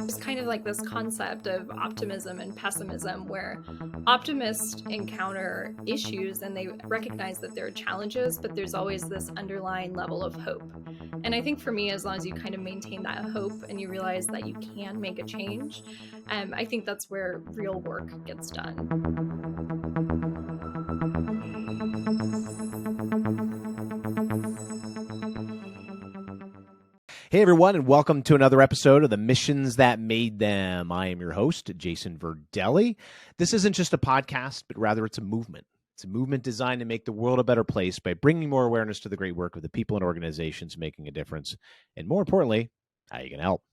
It's kind of like this concept of optimism and pessimism, where optimists encounter issues and they recognize that there are challenges, but there's always this underlying level of hope. And I think for me, as long as you kind of maintain that hope and you realize that you can make a change, I think that's where real work gets done. Hey, everyone, and welcome to another episode of The Missions That Made Them. I am your host, Jason Verdelli. This isn't just a podcast, but rather it's a movement. It's a movement designed to make the world a better place by bringing more awareness to the great work of the people and organizations making a difference, and more importantly, how you can help.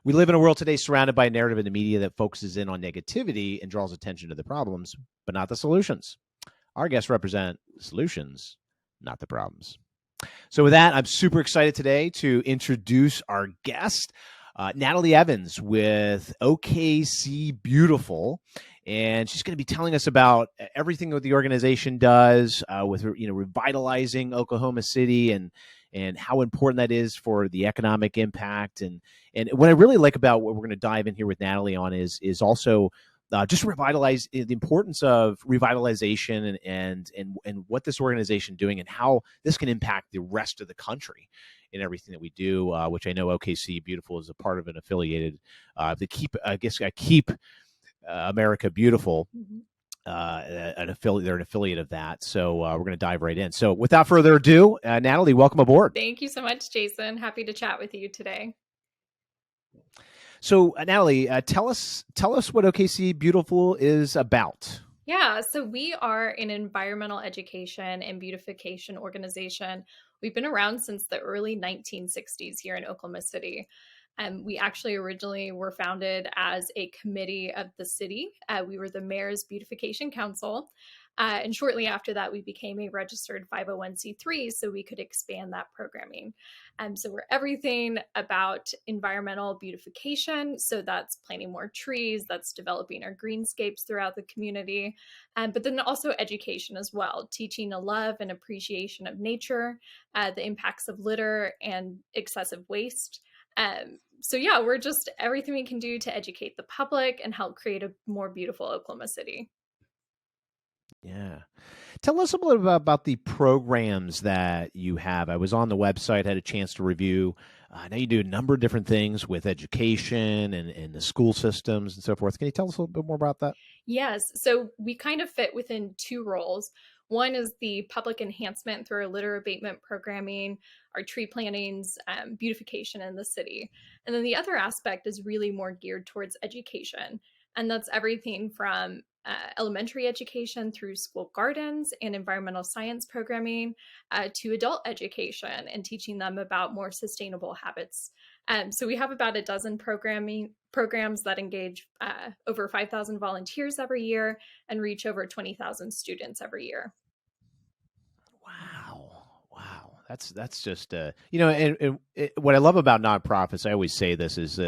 We live in a world today surrounded by a narrative in the media that focuses in on negativity and draws attention to the problems, but not the solutions. Our guests represent the solutions, not the problems. So with that, I'm super excited today to introduce our guest, Natalie Evans with OKC Beautiful. And she's going to be telling us about everything that the organization does with revitalizing Oklahoma City and how important that is for the economic impact. And what I really like about what we're going to dive in here with Natalie on is also just revitalize the importance of revitalization and what this organization doing and how this can impact the rest of the country in everything that we do, which I know OKC Beautiful is a part of an affiliated keep America Beautiful. They're an affiliate of that. So we're going to dive right in. So without further ado, Natalie, welcome aboard. Thank you so much, Jason. Happy to chat with you today. So, Natalie, tell us what OKC Beautiful is about. Yeah, so we are an environmental education and beautification organization. We've been around since the early 1960s here in Oklahoma City. We actually originally were founded as a committee of the city. We were the Mayor's Beautification Council. And shortly after that, we became a registered 501c3 so we could expand that programming. So we're everything about environmental beautification. So that's planting more trees, that's developing our greenscapes throughout the community, but then also education as well, teaching a love and appreciation of nature, the impacts of litter and excessive waste. So yeah, we're just everything we can do to educate the public and help create a more beautiful Oklahoma City. Yeah. Tell us a little bit about the programs that you have. I was on the website, had a chance to review. I know you do a number of different things with education and the school systems and so forth. Can you tell us a little bit more about that? Yes. So we kind of fit within two roles. One is the public enhancement through our litter abatement programming, our tree plantings, beautification in the city. And then the other aspect is really more geared towards education. And that's everything from elementary education through school gardens and environmental science programming to adult education and teaching them about more sustainable habits. So we have about a dozen programs that engage over 5,000 volunteers every year and reach over 20,000 students every year. Wow. That's just, what I love about nonprofits, I always say this, is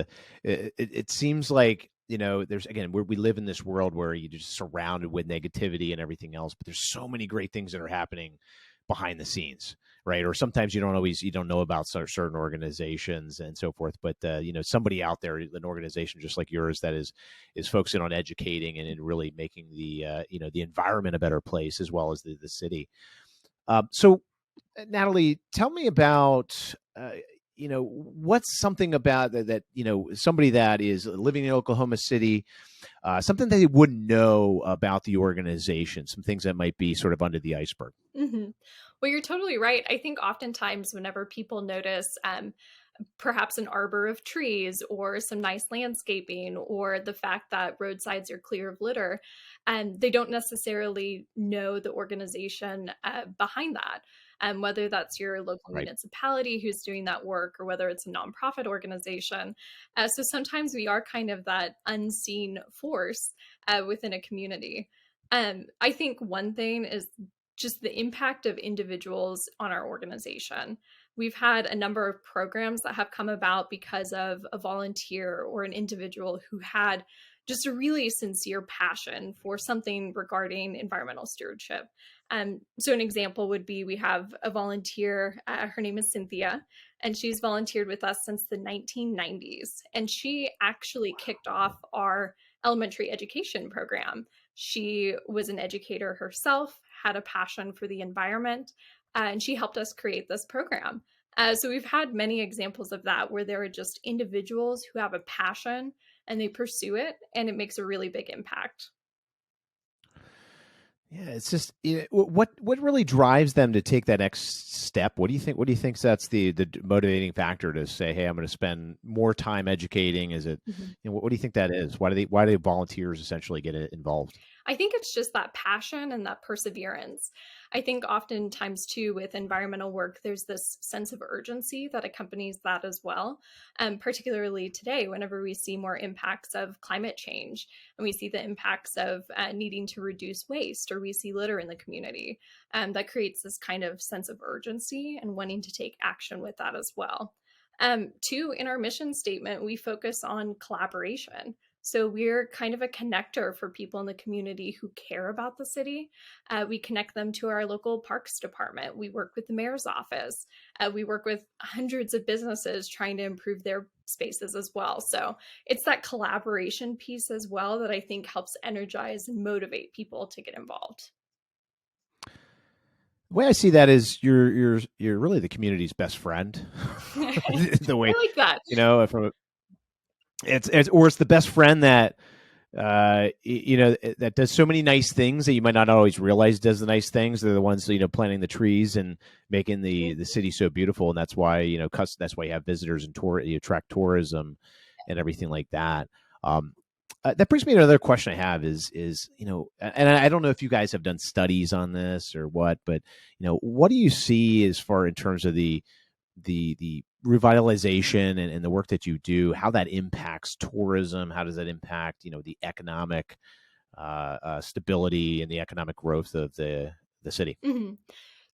it seems like, there's, again, we live in this world where you're just surrounded with negativity and everything else, but there's so many great things that are happening behind the scenes, right? Or sometimes you don't know about certain organizations and so forth, but somebody out there, an organization just like yours that is focusing on educating and in really making the environment a better place as well as the city. So Natalie, tell me about what's something about that somebody that is living in Oklahoma City, something that they wouldn't know about the organization, some things that might be sort of under the iceberg. Mm-hmm. Well, you're totally right. I think oftentimes whenever people notice perhaps an arbor of trees or some nice landscaping or the fact that roadsides are clear of litter, and they don't necessarily know the organization behind that. Whether that's your local municipality who's doing that work or whether it's a nonprofit organization. So sometimes we are kind of that unseen force within a community. I think one thing is just the impact of individuals on our organization. We've had a number of programs that have come about because of a volunteer or an individual who had just a really sincere passion for something regarding environmental stewardship. So an example would be we have a volunteer, her name is Cynthia, and she's volunteered with us since the 1990s. And she actually kicked off our elementary education program. She was an educator herself, had a passion for the environment, and she helped us create this program. So we've had many examples of that where there are just individuals who have a passion and they pursue it, and it makes a really big impact. Yeah, it's just what really drives them to take that next step. What do you think? What do you think that's the motivating factor to say, "Hey, I'm going to spend more time educating"? Is it, Mhm. what do you think that is? Why do volunteers essentially get involved? I think it's just that passion and that perseverance. I think oftentimes, too, with environmental work, there's this sense of urgency that accompanies that as well. Particularly today, whenever we see more impacts of climate change and we see the impacts of needing to reduce waste or we see litter in the community, that creates this kind of sense of urgency and wanting to take action with that as well. Two, in our mission statement, we focus on collaboration. So we're kind of a connector for people in the community who care about the city. We connect them to our local parks department. We work with the mayor's office. We work with hundreds of businesses trying to improve their spaces as well. So it's that collaboration piece as well that I think helps energize and motivate people to get involved. The way I see that is you're really the community's best friend. The I way, like that. from it's the best friend that that does so many nice things that you might not always realize does the nice things. They're the ones planting the trees and making the city so beautiful, and that's why that's why you have visitors and you attract tourism and everything like that. That brings me to another question I have is and I don't know if you guys have done studies on this or what, but what do you see as far in terms of the revitalization and the work that you do, how that impacts tourism? How does that impact the economic stability and the economic growth of the city? Mhm.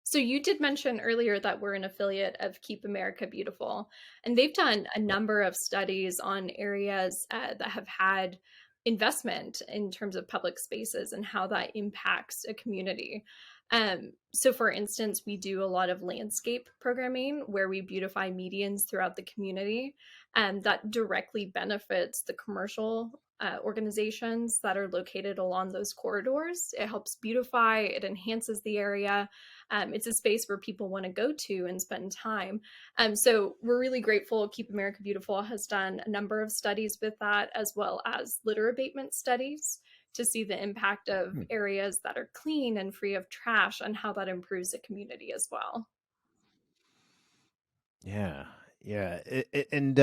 So you did mention earlier that we're an affiliate of Keep America Beautiful, and they've done a number of studies on areas that have had investment in terms of public spaces and how that impacts a community. So, for instance, we do a lot of landscape programming where we beautify medians throughout the community, and that directly benefits the commercial organizations that are located along those corridors. It helps beautify, it enhances the area. It's a space where people want to go to and spend time. So we're really grateful. Keep America Beautiful has done a number of studies with that, as well as litter abatement studies to see the impact of Hmm. areas that are clean and free of trash and how that improves the community as well. Yeah, yeah, and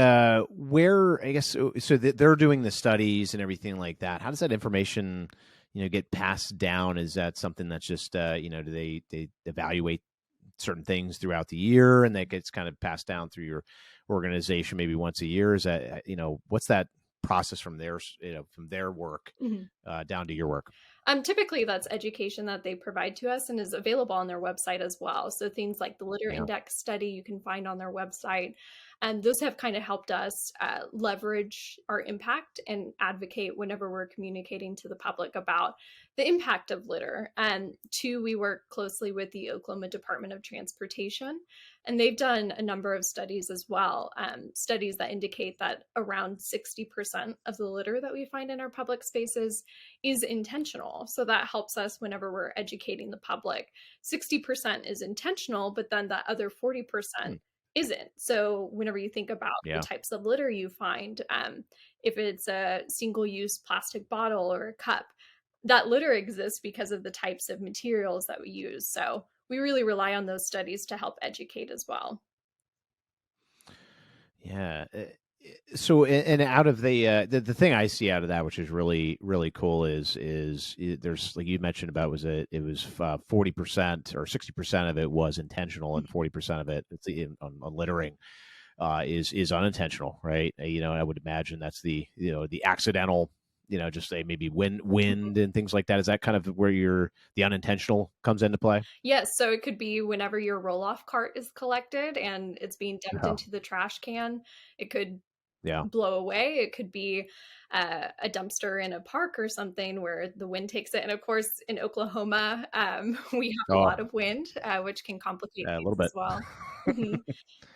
where I guess so they're doing the studies and everything like that. How does that information, get passed down? Is that something that's just do they evaluate certain things throughout the year and that gets kind of passed down through your organization maybe once a year? Is that what's that process from their work Mhm. down to your work? Typically, that's education that they provide to us and is available on their website as well. So things like the litter Yeah. index study you can find on their website. And those have kind of helped us leverage our impact and advocate whenever we're communicating to the public about the impact of litter. And two, we work closely with the Oklahoma Department of Transportation, and they've done a number of studies as well, studies that indicate that around 60% of the litter that we find in our public spaces is intentional. So that helps us whenever we're educating the public. 60% is intentional, but then that other 40% Hmm. isn't. So whenever you think about the Yeah. types of litter you find, if it's a single use plastic bottle or a cup, that litter exists because of the types of materials that we use. So we really rely on those studies to help educate as well. Yeah. So, and out of the thing I see out of that, which is really really cool, there's, like you mentioned about, it was 40% or 60% of it was intentional, and 40% of it on littering is unintentional, right? I would imagine that's the accidental, just say maybe wind and things like that. Is that kind of where the unintentional comes into play? Yes, so it could be whenever your roll-off cart is collected and it's being dumped Yeah. into the trash can. It could Yeah. blow away. It could be a dumpster in a park or something where the wind takes it. And of course, in Oklahoma, we have a Oh, lot of wind, which can complicate a things little as bit. well. Mhm.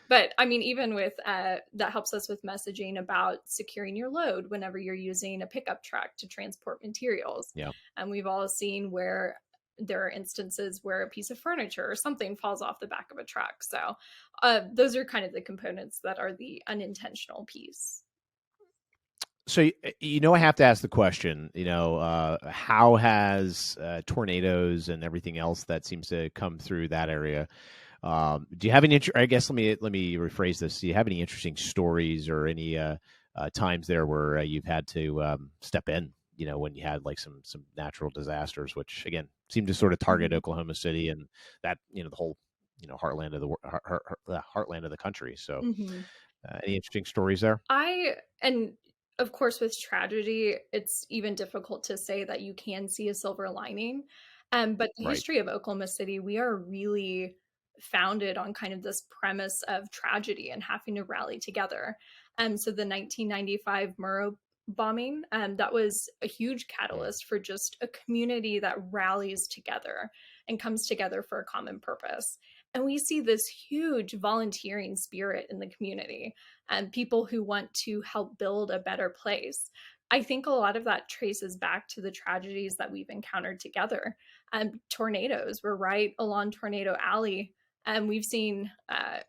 But I mean, even with that helps us with messaging about securing your load whenever you're using a pickup truck to transport materials. Yeah. And we've all seen where there are instances where a piece of furniture or something falls off the back of a truck. So those are kind of the components that are the unintentional piece. So, I have to ask the question, how has tornadoes and everything else that seems to come through that area? Do you have any? I guess let me rephrase this. Do you have any interesting stories or any times there where you've had to step in? When you had like some natural disasters, which again seem to sort of target Mhm. Oklahoma City and that the whole heartland of the heartland of the country. So, Mhm. any interesting stories there? And of course, with tragedy, it's even difficult to say that you can see a silver lining. But the Right. history of Oklahoma City, we are really founded on kind of this premise of tragedy and having to rally together. So the 1995 Murrow bombing, that was a huge Mm. catalyst for just a community that rallies together and comes together for a common purpose. And we see this huge volunteering spirit in the community and people who want to help build a better place. I think a lot of that traces back to the tragedies that we've encountered together. Tornadoes, we're right along Tornado Alley. And we've seen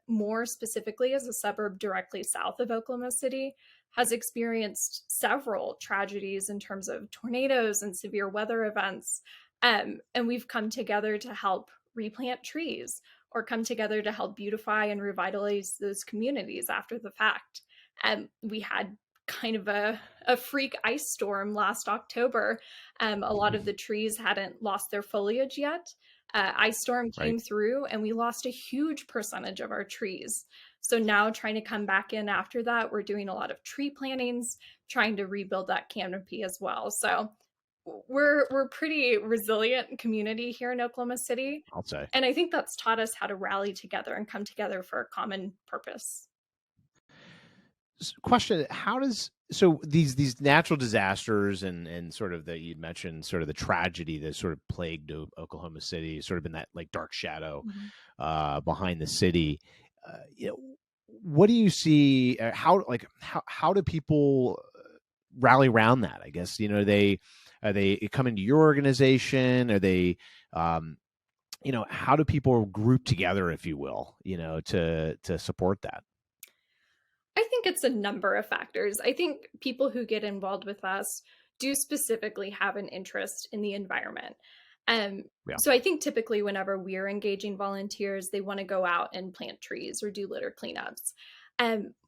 more specifically as a suburb directly south of Oklahoma City has experienced several tragedies in terms of tornadoes and severe weather events. And we've come together to help replant trees or come together to help beautify and revitalize those communities after the fact. And we had kind of a freak ice storm last October. A lot of the trees hadn't lost their foliage yet. Ice storm Right. came through and we lost a huge percentage of our trees. So now trying to come back in after that, we're doing a lot of tree plantings, trying to rebuild that canopy as well. So we're pretty resilient community here in Oklahoma City. I'll say. And I think that's taught us how to rally together and come together for a common purpose. Question: how does so these natural disasters and sort of you'd mentioned sort of the tragedy that sort of plagued Oklahoma City, sort of been that like dark shadow Mhm. behind the city. What do you see? How do people rally around that? I guess are they coming to your organization? Are they how do people group together, if you will, to support that? I think it's a number of factors. I think people who get involved with us do specifically have an interest in the environment. Um, Yeah. so I think typically whenever we're engaging volunteers, they want to go out and plant trees or do litter cleanups.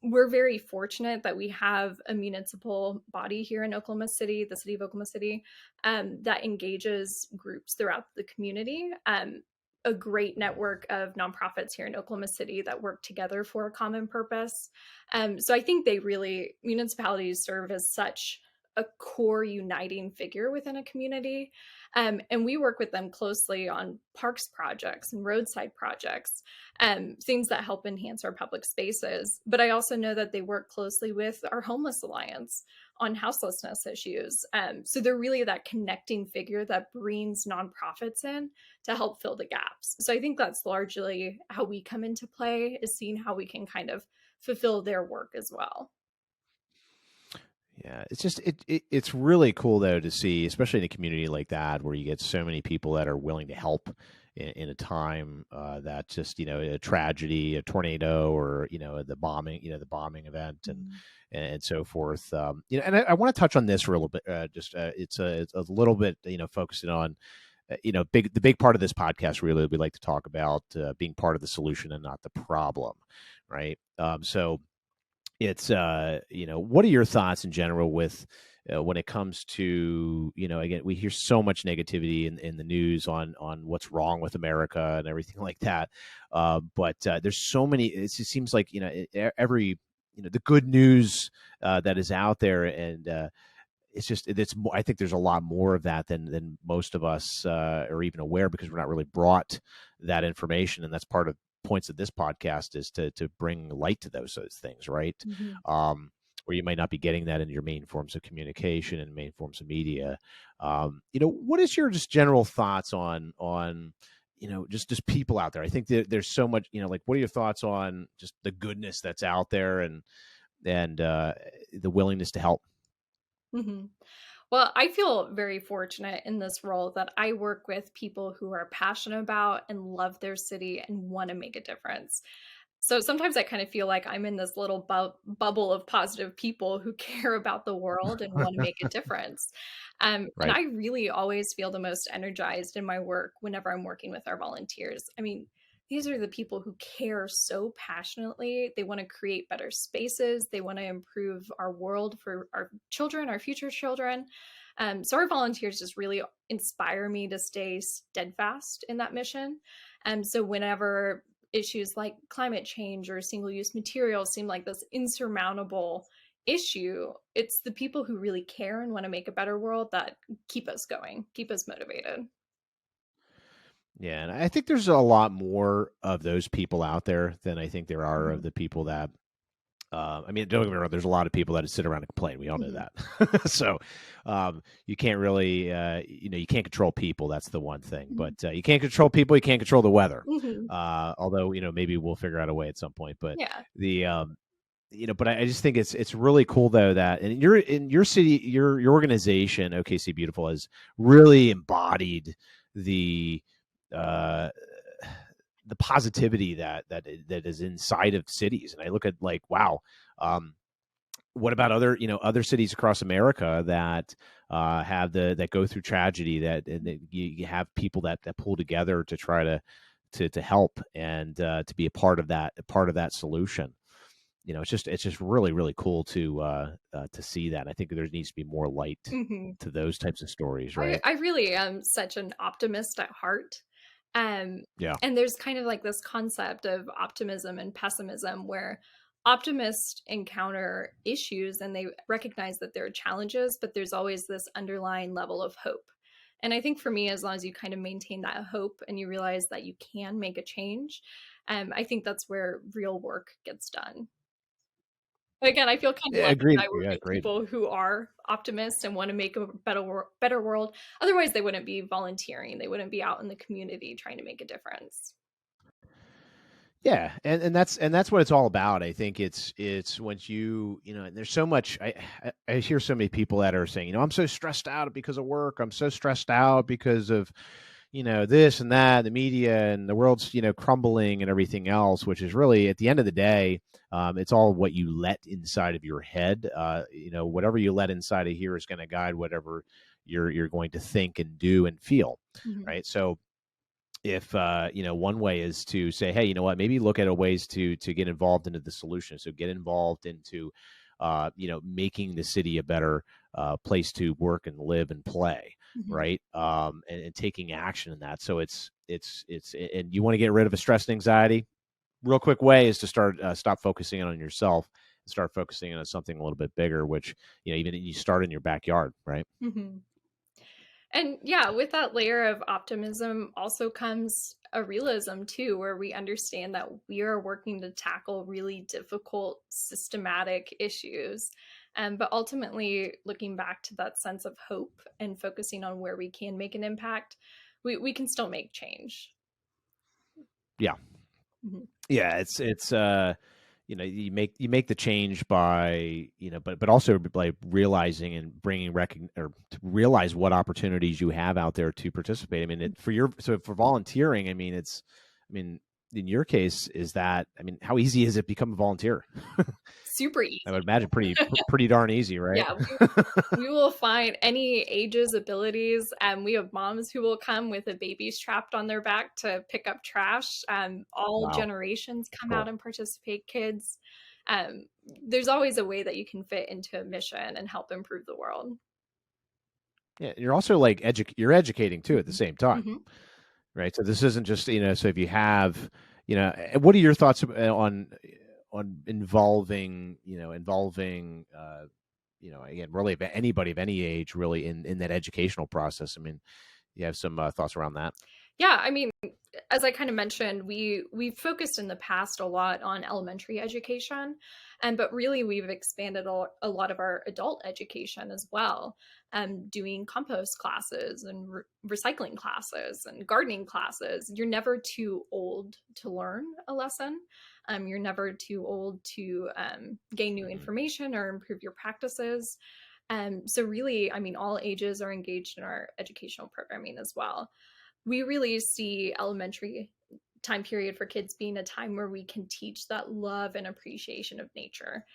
We're very fortunate that we have a municipal body here in Oklahoma City, the city of Oklahoma City, that engages groups throughout the community. A great network of nonprofits here in Oklahoma City that work together for a common purpose. So I think municipalities serve as such a core uniting figure within a community. And we work with them closely on parks projects and roadside projects, things that help enhance our public spaces. But I also know that they work closely with our Homeless Alliance on houselessness issues. So they're really that connecting figure that brings nonprofits in to help fill the gaps. So I think that's largely how we come into play, is seeing how we can kind of fulfill their work as well. Yeah, it's just it's really cool though to see, especially in a community like that where you get so many people that are willing to help in a time that just a tragedy, a tornado, or the bombing event Mhm. and so forth. And I want to touch on this for a little bit. It's a little bit focusing on the big part of this podcast. Really, we like to talk about being part of the solution and not the problem, right? So it's what are your thoughts in general with when it comes to again, we hear so much negativity in the news on what's wrong with America and everything like that, but there's so many. It seems like every the good news that is out there, and it's more. I think there's a lot more of that than most of us are even aware, because we're not really brought that information, and that's part of points of this podcast, is to bring light to those things, right? Mhm. Um, where you might not be getting that in your main forms of communication and main forms of media. What is your just general thoughts on just people out there? I think that there's so much, like, what are your thoughts on just the goodness that's out there and the willingness to help? Mhm. Well, I feel very fortunate in this role that I work with people who are passionate about and love their city and want to make a difference. So sometimes I kind of feel like I'm in this little bubble of positive people who care about the world and want to make a difference. And Right. I really always feel the most energized in my work whenever I'm working with our volunteers. I mean, these are the people who care so passionately. They want to create better spaces. They want to improve our world for our children, our future children. So our volunteers just really inspire me to stay steadfast in that mission. So whenever issues like climate change or single-use materials seem like this insurmountable issue, it's the people who really care and want to make a better world that keep us going, keep us motivated. Yeah, and I think there's a lot more of those people out there than I think there are of Mhm. the people that. Don't get me wrong. There's a lot of people that sit around and complain. We all know Mhm. that. So you can't really, you can't control people. That's the one thing. Mhm. But you can't control people. You can't control the weather. Mhm. Although maybe we'll figure out a way at some point. But Yeah. the but I just think it's really cool though that in your city, your organization, OKC Beautiful, has really embodied the uh the positivity that is inside of cities. And I look at, like, wow, um what about other cities across America that have that go through tragedy, and that you have people that pull together to try to help and to be a part of that solution. It's just really, really cool to see that. And I think there needs to be more light Mhm. to those types of stories, I right? I really am such an optimist at heart. Um, Yeah. and there's kind of like this concept of optimism and pessimism where optimists encounter issues and they recognize that there are challenges, but there's always this underlying level of hope. And I think for me, as long as you kind of maintain that hope and you realize that you can make a change, I think that's where real work gets done. But again, I feel kind of Yeah, lucky agreed. that I work Yeah, with great. people who are optimists and want to make a better world. Otherwise, they wouldn't be volunteering. They wouldn't be out in the community trying to make a difference. Yeah, and that's what it's all about. I think it's once and there's so much. I hear so many people that are saying, I'm so stressed out because of work. I'm so stressed out because of this and that, the media, and the world's crumbling and everything else. Which is really, at the end of the day, it's all what you let inside of your head. Whatever you let inside of here is going to guide whatever you're going to think and do and feel. Mhm. Right. So if one way is to say, hey, you know what, maybe look at a ways to get involved into the solution. So get involved into making the city a better place to work and live and play, Mhm. right? And taking action in that. So it's and you want to get rid of a stress and anxiety. Real quick way is to stop focusing on yourself and start focusing on something a little bit bigger, which even you start in your backyard, right? Mhm. And yeah, with that layer of optimism also comes a realism too, where we understand that we are working to tackle really difficult systematic issues. But ultimately, looking back to that sense of hope and focusing on where we can make an impact, we can still make change. Yeah. Mhm. Yeah, it's you make the change by but also by realizing and bringing or to realize what opportunities you have out there to participate. I mean, for volunteering, I mean, in your case, is that, how easy is it to become a volunteer? Super I would easy. imagine pretty darn easy, right? Yeah, we will find any ages, abilities. We have moms who will come with a baby strapped on their back to pick up trash. All Wow, generations come out cool. and participate, kids. Um, there's always a way that you can fit into a mission and help improve the world. Yeah, you're also like you're educating too at the Mhm. same time. Mhm. Right. So this isn't just, so if you have, what are your thoughts on involving, again, really anybody of any age really in that educational process? I mean, you have some thoughts around that? Yeah, I mean, as I kind of mentioned, we've focused in the past a lot on elementary education, and but really we've expanded a lot of our adult education as well, doing compost classes and recycling classes and gardening classes. You're never too old to learn a lesson. You're never too old to gain new Mhm. information or improve your practices. So really, I mean, all ages are engaged in our educational programming as well. We really see elementary time period for kids being a time where we can teach that love and appreciation of nature,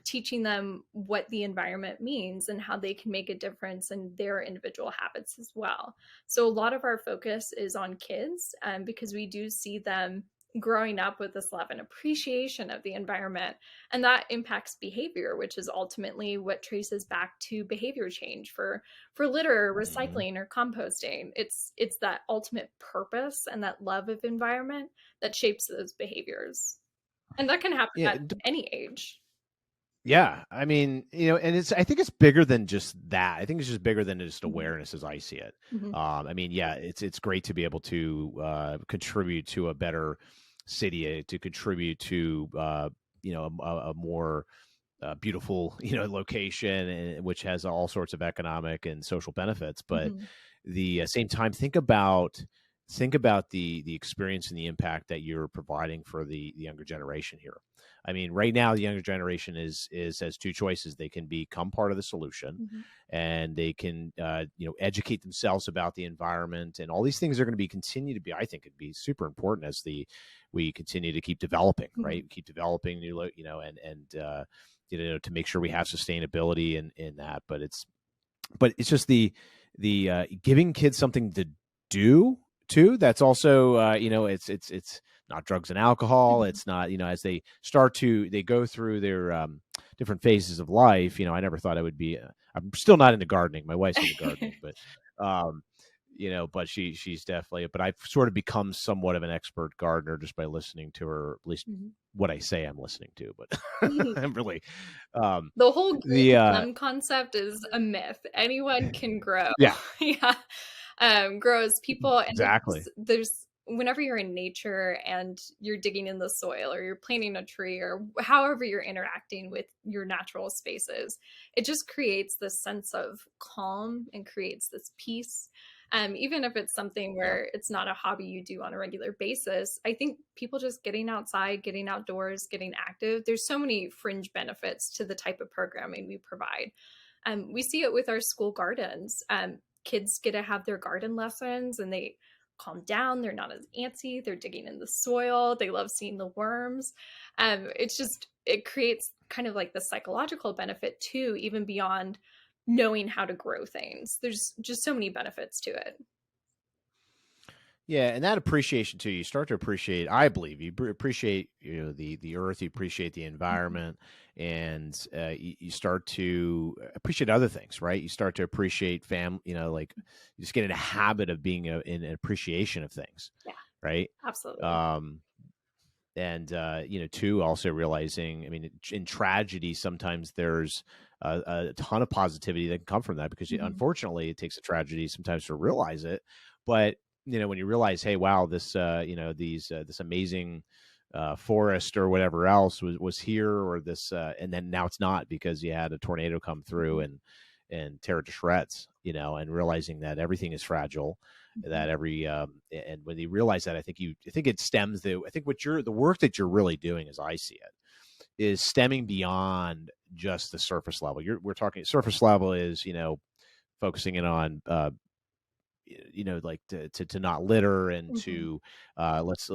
teaching them what the environment means and how they can make a difference in their individual habits as well. So a lot of our focus is on kids, because we do see them growing up with this love and appreciation of the environment, and that impacts behavior, which is ultimately what traces back to behavior change for litter, Mhm. recycling, or composting. It's that ultimate purpose and that love of environment that shapes those behaviors. And that can happen Yeah, at any age. yeah. I mean, and I think it's bigger than just that. I think it's just bigger than just Mhm. awareness as I see it. Mhm. I mean, yeah, it's great to be able to contribute to a better city, to contribute to a more beautiful location, which has all sorts of economic and social benefits. But Mhm. the same time, think about the experience and the impact that you're providing for the younger generation here. I mean, right now the younger generation is has two choices. They can become part of the solution, Mhm. and they can educate themselves about the environment, and all these things are going to be continue to be, I think, it'd be super important as the we continue to keep developing, right? Mhm. We keep developing new and to make sure we have sustainability in that. But it's just the giving kids something to do too. That's also it's not drugs and alcohol. Mhm. It's not as they start to they go through their different phases of life. I never thought I would be. I'm still not into gardening. My wife's into gardening, but um, but she's definitely. But I've sort of become somewhat of an expert gardener just by listening to her, at least Mhm. what I say I'm listening to. But Mhm. I'm really um, The whole the green thumb concept is a myth. Anyone can grow. yeah, Yeah. Grow as people. And exactly. there's whenever you're in nature and you're digging in the soil or you're planting a tree or however you're interacting with your natural spaces, it just creates this sense of calm and creates this peace. Even if it's something Yeah. where it's not a hobby you do on a regular basis, I think people just getting outside, getting outdoors, getting active, there's so many fringe benefits to the type of programming we provide. We see it with our school gardens. Kids get to have their garden lessons and they calm down. They're not as antsy. They're digging in the soil. They love seeing the worms. It creates kind of like the psychological benefit too, even beyond knowing how to grow things. There's just so many benefits to it. Yeah, and that appreciation too, you start to appreciate. I believe you appreciate the earth, you appreciate the Mhm. environment, and you start to appreciate other things, right? You start to appreciate like you just get in a habit of being in an appreciation of things, Yeah, right? absolutely. Um, and too, also realizing, I mean, in tragedy, sometimes there's a ton of positivity that can come from that because Mhm. unfortunately, it takes a tragedy sometimes to realize it. But when you realize, hey, wow, this these this amazing forest or whatever else was here, or this and then now it's not because you had a tornado come through Mhm. and tear it to shreds, and realizing that everything is fragile, Mhm. that every and when you realize that, I think it stems I think the work that you're really doing, as I see it, is stemming beyond just the surface level. We're talking surface level is focusing in on like to not litter, and Mhm. to let's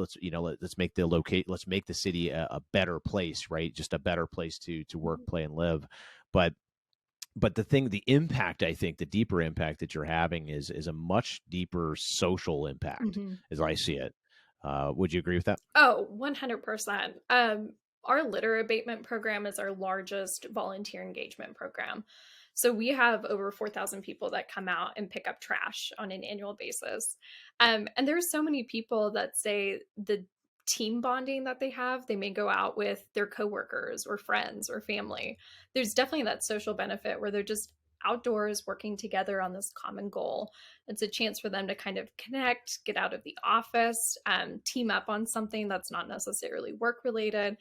make let's make the city a better place, right? Just a better place to work, Mhm. play, and live. But the impact, I think, the deeper impact that you're having is a much deeper social impact, Mhm. as I see it. Would you agree with that? Oh, 100%. Our litter abatement program is our largest volunteer engagement program. So we have over 4,000 people that come out and pick up trash on an annual basis. And there's so many people that say the team bonding that they may go out with their coworkers or friends or family. There's definitely that social benefit where they're just outdoors working together on this common goal. It's a chance for them to kind of connect, get out of the office, team up on something that's not necessarily work related.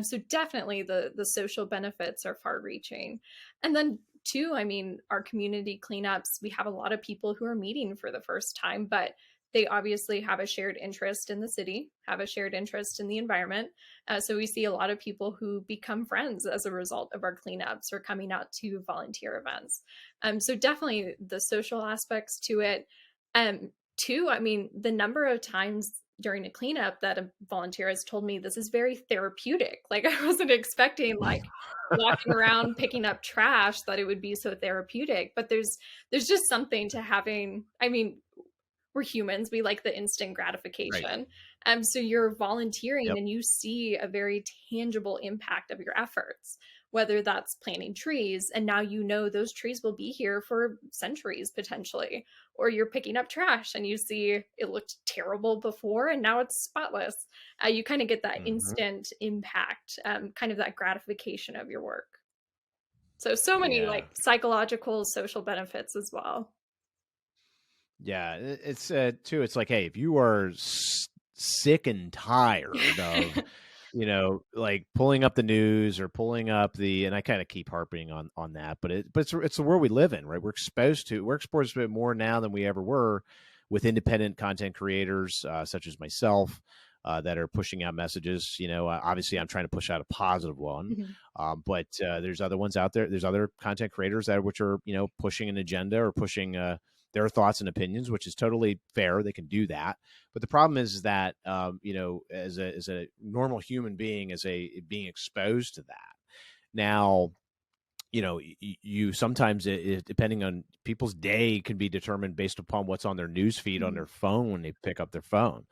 So definitely the social benefits are far reaching. And then two, I mean, our community cleanups, we have a lot of people who are meeting for the first time, but they obviously have a shared interest in the city, have a shared interest in the environment. So we see a lot of people who become friends as a result of our cleanups or coming out to volunteer events. So definitely the social aspects to it. Two, I mean, the number of times during a cleanup that a volunteer has told me this is very therapeutic. Like I wasn't expecting like walking around picking up trash that it would be so therapeutic, but there's just something to having, I mean, we're humans, we like the instant Right. gratification. So you're volunteering Yep. and you see a very tangible impact of your efforts, whether that's planting trees and now you know those trees will be here for centuries potentially, or you're picking up trash and you see it looked terrible before and now it's spotless. You kind of get that Hmm. instant impact, kind of that gratification of your work. So many Yeah. like psychological, social benefits as well. Yeah. It's too. It's like, hey, if you are sick and tired of, like pulling up the news or pulling up and I kind of keep harping on that, but it's the world we live in, right? We're exposed to it more now than we ever were, with independent content creators such as myself. That are pushing out messages. Obviously, I'm trying to push out a positive one, Mhm. but there's other ones out there. There's other content creators which are pushing an agenda or pushing their thoughts and opinions, which is totally fair. They can do that, but the problem is that as a normal human being, being exposed to that now. You sometimes depending on people's day can be determined based upon what's on their news feed on Mhm. their phone when they pick up their phone,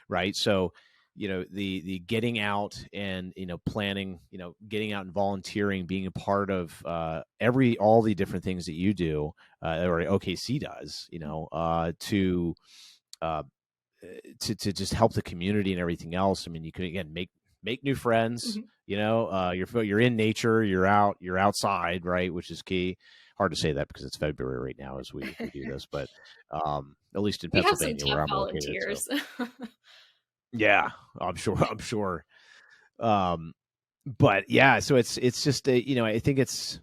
right? So, the getting out and planning, getting out and volunteering, being a part of all the different things that you do, or OKC does, uh, to just help the community and everything else. I mean, you could again make new friends. Mhm. You're in nature, you're outside, right, which is key. Hard to say that because it's February right now as we do this, but at least in We have some Pennsylvania tough where I'm located. So volunteers. yeah, I'm sure. I'm sure. Um, but yeah, so it's just I think it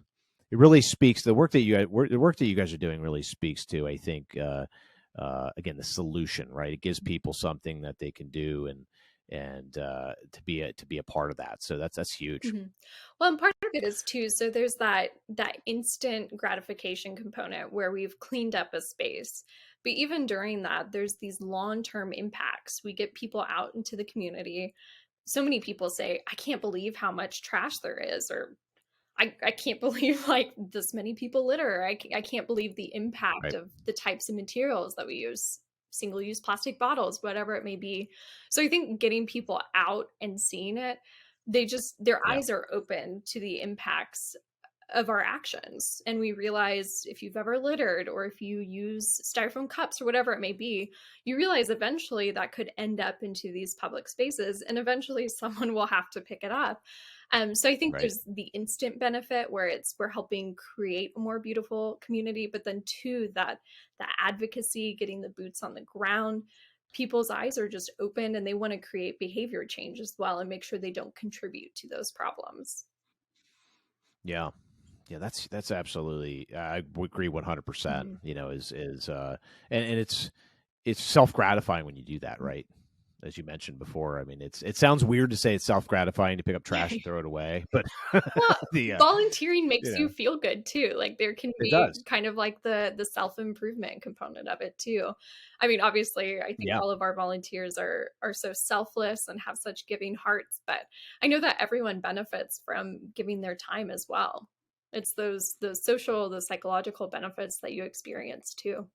really speaks the work that you guys are doing really speaks to, I think, again, the solution, right? It gives people something that they can do and to be a part of that. So that's huge. Mhm. Well, and part of it is too, so there's that instant gratification component where we've cleaned up a space. But even during that, there's these long-term impacts. We get people out into the community. So many people say, I can't believe how much trash there is, or I can't believe like this many people litter. I can't believe the impact Right. of the types of materials that we use, single use plastic bottles, whatever it may be. So I think getting people out and seeing it, their Yeah. eyes are open to the impacts of our actions. And we realize if you've ever littered or if you use styrofoam cups or whatever it may be, you realize eventually that could end up into these public spaces and eventually someone will have to pick it up. So I think Right. there's the instant benefit where we're helping create a more beautiful community, but then two, that advocacy, getting the boots on the ground, people's eyes are just open and they want to create behavior change as well and make sure they don't contribute to those problems. Yeah. Yeah, that's absolutely. I would agree 100%. Mhm. Is and it's self gratifying when you do that, right? As you mentioned before, I mean, it sounds weird to say it's self gratifying to pick up trash and throw it away, but Well, the volunteering you makes you know feel good too. Like there can it be does. kind of like the self-improvement component of it too. I mean, obviously, I think Yeah. all of our volunteers are so selfless and have such giving hearts, but I know that everyone benefits from giving their time as well. It's those social, the psychological benefits that you experience too.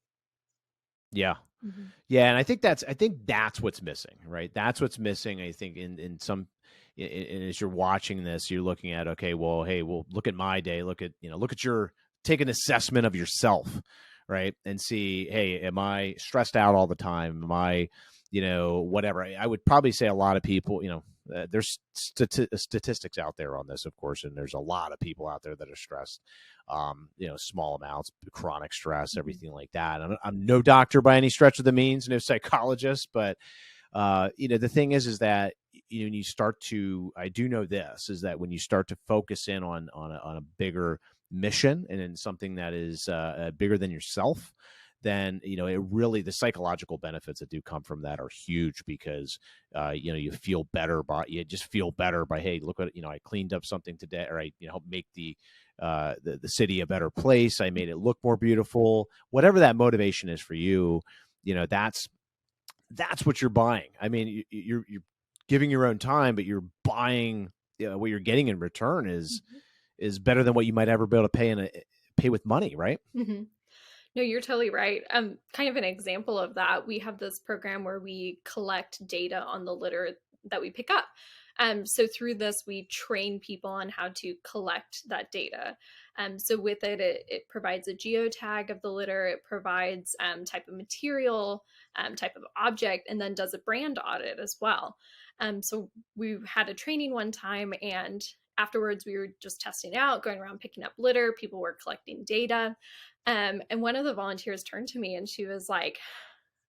Yeah. Mhm. Yeah, and I think that's what's missing, right? That's what's missing. I think in some, and as you're watching this, you're looking at, okay, well, hey, well, look at my day. Look at take an assessment of yourself, right, and see, hey, am I stressed out all the time? Am I, whatever? I would probably say a lot of people, there's statistics out there on this, of course, and there's a lot of people out there that are stressed, small amounts, chronic stress, everything like that. I'm no doctor by any stretch of the means, no psychologist, but the thing is that when you start to, I do know this, is that when you start to focus in on a bigger mission and in something that is bigger than yourself, then it really, the psychological benefits that do come from that are huge, because you feel better you just feel better by, hey, look what I cleaned up something today, or I helped make the city a better place. I made it look more beautiful. Whatever that motivation is for you, that's what you're buying. I mean, you're giving your own time, but you're buying what you're getting in return is better than what you might ever be able to pay with money, right? Mm-hmm. No, you're totally right. Kind of an example of that, we have this program where we collect data on the litter that we pick up. So through this, we train people on how to collect that data. So with it provides a geotag of the litter, it provides type of material, type of object, and then does a brand audit as well. So we had a training one time, and afterwards we were just testing out, going around picking up litter. People were collecting data. And one of the volunteers turned to me and she was like,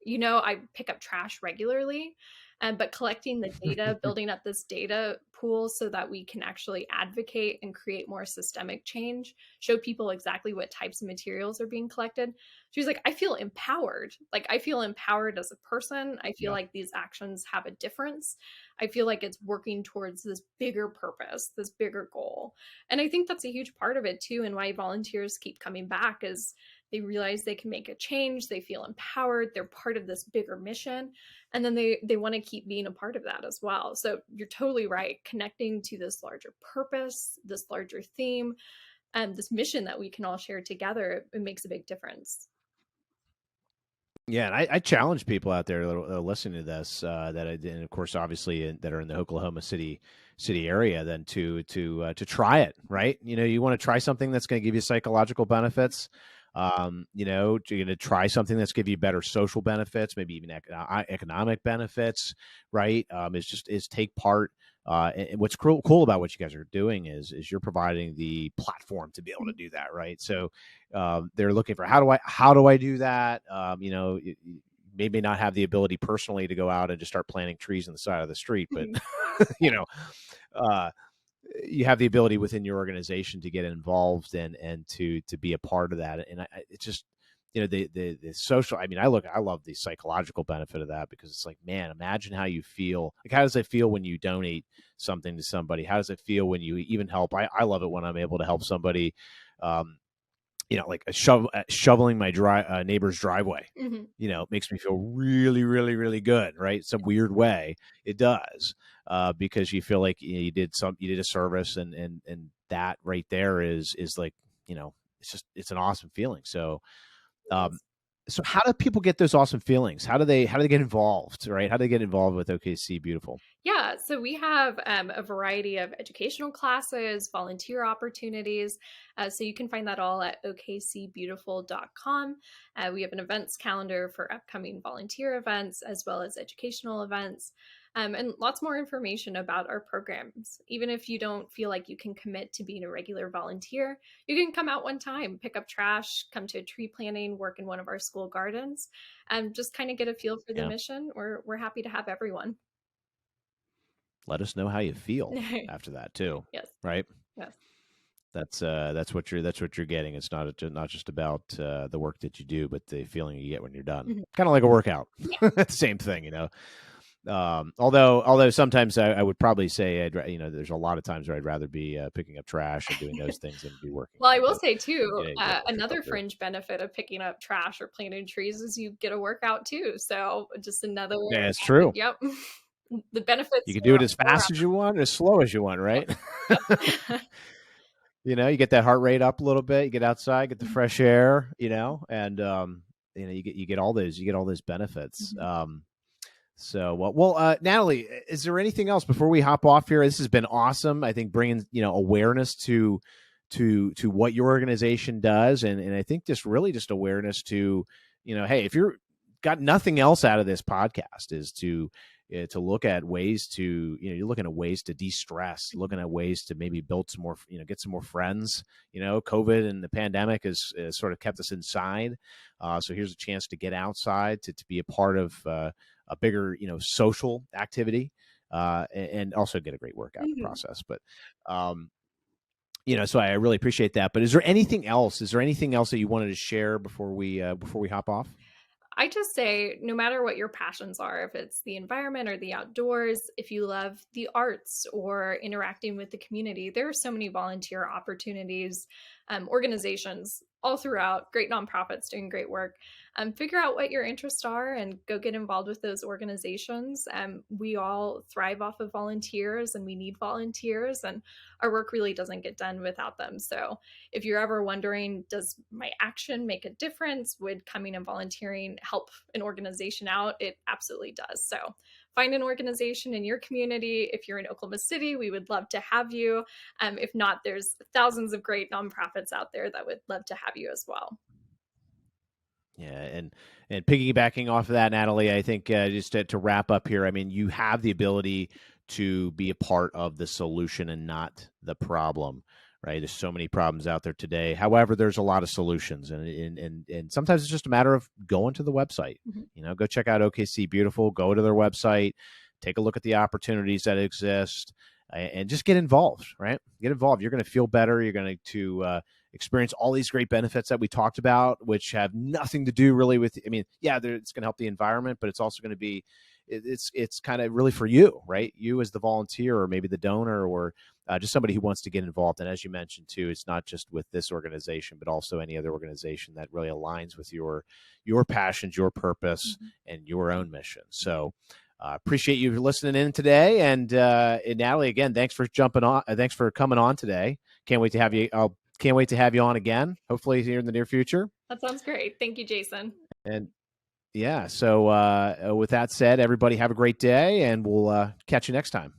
I pick up trash regularly, but collecting the data, building up this data pool so that we can actually advocate and create more systemic change, show people exactly what types of materials are being collected. She was like, I feel empowered. Like, I feel empowered as a person. I feel like these actions have a difference. I feel like it's working towards this bigger purpose, this bigger goal. And I think that's a huge part of it too, and why volunteers keep coming back is they realize they can make a change. They feel empowered. They're part of this bigger mission. And then they want to keep being a part of that as well. So you're totally right. Connecting to this larger purpose, this larger theme, and this mission that we can all share together, it makes a big difference. Yeah, and I challenge people out there that are listening to this, and of course, obviously, that are in the Oklahoma City area, then to try it. Right? You want to try something that's going to give you psychological benefits. You're going to try something that's give you better social benefits, maybe even economic benefits. Right? Is take part. And what's cool about what you guys are doing is you're providing the platform to be able to do that, right? So they're looking for how do I do that? You maybe not have the ability personally to go out and just start planting trees on the side of the street, but you have the ability within your organization to get involved and to be a part of that. And it's just the social, I mean, I love the psychological benefit of that, because it's like, man, imagine how you feel. Like, how does it feel when you donate something to somebody? How does it feel when you even help? I love it when I'm able to help somebody, like shoveling my neighbor's driveway. It makes me feel really, really, really good, right? Some weird way it does, because you feel like you did a service, and that right there is like, it's an awesome feeling. So, so how do people get those awesome feelings? How do they get involved, right? How do they get involved with OKC Beautiful? Yeah, so we have a variety of educational classes, volunteer opportunities. So you can find that all at okcbeautiful.com. We have an events calendar for upcoming volunteer events as well as educational events. And lots more information about our programs. Even if you don't feel like you can commit to being a regular volunteer, you can come out one time, pick up trash, come to a tree planting, work in one of our school gardens, and just kind of get a feel for the mission. We're happy to have everyone. Let us know how you feel after that too. Yes. Right. Yes. That's what you're getting. It's not just about the work that you do, but the feeling you get when you're done. Kind of like a workout. Same thing, Although sometimes I would probably say there's a lot of times where I'd rather be picking up trash and doing those things than be working. Well, I will say too, another fringe benefit of picking up trash or planting trees is you get a workout too. So just another. Yeah, it's true. Yep. The benefits. You can do it as fast as you want, or as slow as you want, right? Yep. You get that heart rate up a little bit. You get outside, get the fresh air, and you get all those benefits. So, Natalie, is there anything else before we hop off here? This has been awesome. I think bringing awareness to what your organization does, and I think just awareness to hey, if you're got nothing else out of this podcast, is to to look at ways to, you're looking at ways to de-stress, looking at ways to maybe build some more, get some more friends. COVID and the pandemic has sort of kept us inside. So here's a chance to get outside, to be a part of a bigger, social activity, and also get a great workout in the process. But, so I really appreciate that. But is there anything else? Is there anything else that you wanted to share before we hop off? I just say, no matter what your passions are, if it's the environment or the outdoors, if you love the arts or interacting with the community, there are so many volunteer opportunities, organizations all throughout, great nonprofits doing great work. Figure out what your interests are and go get involved with those organizations. We all thrive off of volunteers, and we need volunteers, and our work really doesn't get done without them. So if you're ever wondering, does my action make a difference? Would coming and volunteering help an organization out? It absolutely does. So find an organization in your community. If you're in Oklahoma City, we would love to have you. If not, there's thousands of great nonprofits out there that would love to have you as well. Yeah, and piggybacking off of that, Natalie, I think just to wrap up here, I mean, you have the ability to be a part of the solution and not the problem, right? There's so many problems out there today. However, there's a lot of solutions, and sometimes it's just a matter of going to the website. Go check out OKC Beautiful. Go to their website, take a look at the opportunities that exist, and just get involved. Right? Get involved. You're going to feel better. You're going to experience all these great benefits that we talked about, which have nothing to do really with, it's going to help the environment, but it's also going to be, it's kind of really for you, right? You as the volunteer, or maybe the donor, or just somebody who wants to get involved. And as you mentioned too, it's not just with this organization, but also any other organization that really aligns with your passions, your purpose, and your own mission. So appreciate you listening in today. And Natalie, again, thanks for jumping on. Thanks for coming on today. Can't wait to have you. Can't wait to have you on again, hopefully here in the near future. That sounds great. Thank you, Jason. And yeah, so with that said, everybody have a great day, and we'll catch you next time.